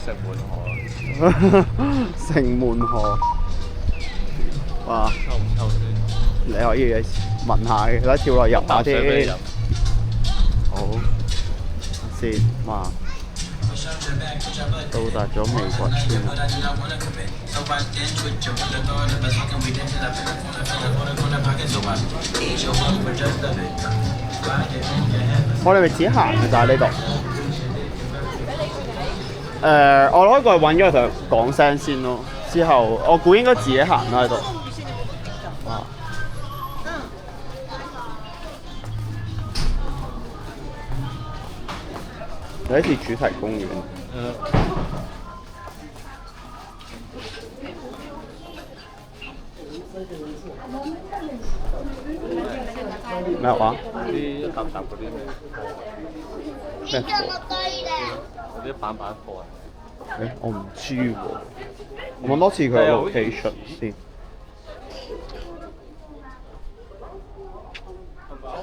城門河。城門河，哇！抽唔抽水？你可以聞下嘅，睇跳落入下添。好，先哇！到達咗美國村。我哋咪自己行嘅咋呢度？我攞過去揾咗佢同佢講聲先咯。之後我估應該自己行啦喺度。啊！有一次主題公園。咩話？啲一沓沓嗰啲咩？咩貨？嗰啲板貨啊！我唔知喎。我揾多次佢個 location 先。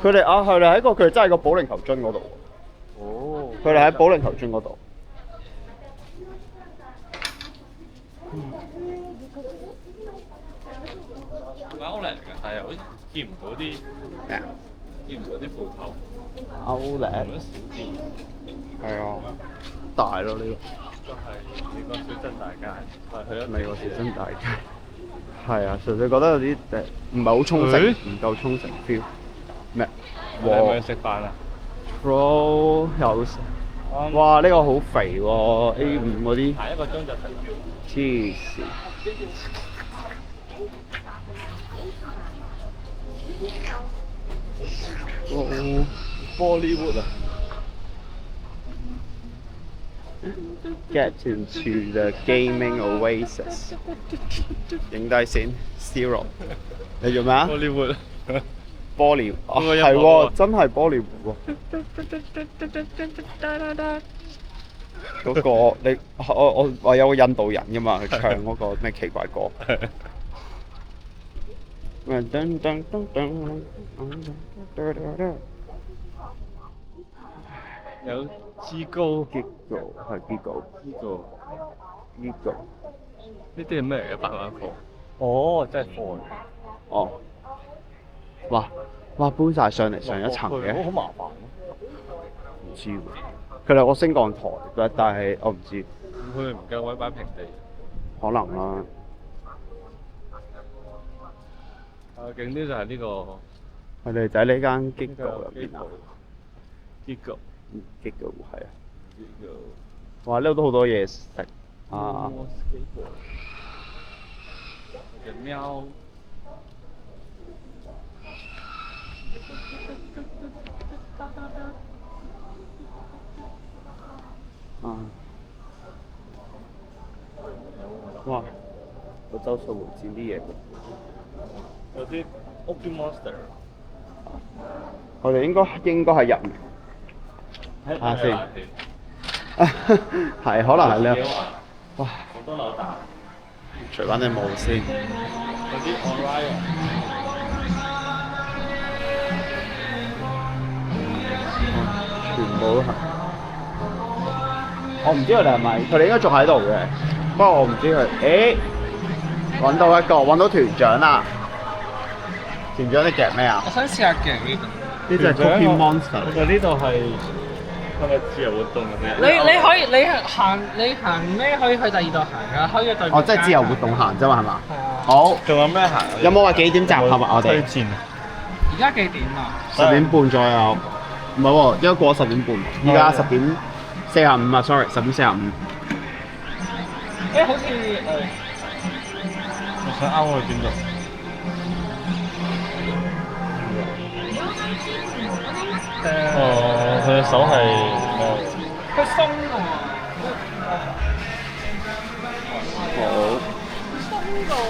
佢哋喺佢哋真係個保齡球樽嗰度。哦。佢哋喺保齡球樽嗰度。歐嚟㗎，但係好似見唔到啲咩啊？見唔到啲鋪頭。歐力。好少見。係啊，大咯呢個。都係美國小鎮大街，係去咗美國小鎮大街。係啊，純粹覺得有啲唔係好充實，唔夠充實 feel。咩？你係咪去食飯啊 ？Pro 有。哇！呢個好肥喎，A5嗰啲。行1個鐘就停。黐線。哦，玻璃活啊 ！Get into the gaming oasis。影低先 ，Zero。你做咩啊？玻璃活。玻璃係喎，真係玻璃喎。嗰個你我有個印度人㗎嘛，佢唱嗰個咩奇怪歌。有支高激高係激高，激高。呢啲係咩嚟嘅板貨？哦，真係貨嚟。哦。哇！搬晒上嚟上一層嘅。好麻煩。唔知喎。佢哋有個升降台，但係我唔知。佢哋唔夠位擺平地。可能啦。勁啲就係呢個。佢哋就喺呢間激高入邊啊。激高係啊。哇！呢度都好多嘢食啊。隻喵。哇！個周數會剪啲嘢㗎。有啲 Open Monster。我哋應該係入。睇下先。係，可能係呢。哇！好多扭蛋。除翻啲帽先。有啲 Orion。全部都係。我唔知佢哋係咪，佢哋應該仲喺度嘅。不過我唔知佢。揾到一個，揾到團長啦！團長你夾咩啊？我想試下夾呢度。呢隻係 Cookie Monster。其實呢度係咪自由活動咁樣？你可以你行咩可以去第二度行㗎，可以去對面。哦，即係自由活動行啫嘛，係嘛？係啊。好。仲有咩行？有冇話幾點集合啊？我哋推薦。而家幾點啊？10點半左右。唔係喎，應該過10點半。依家10點45啊 ，sorry，10點45。好似我想勾去邊度？佢隻手係佢鬆㗎喎。好。鬆到。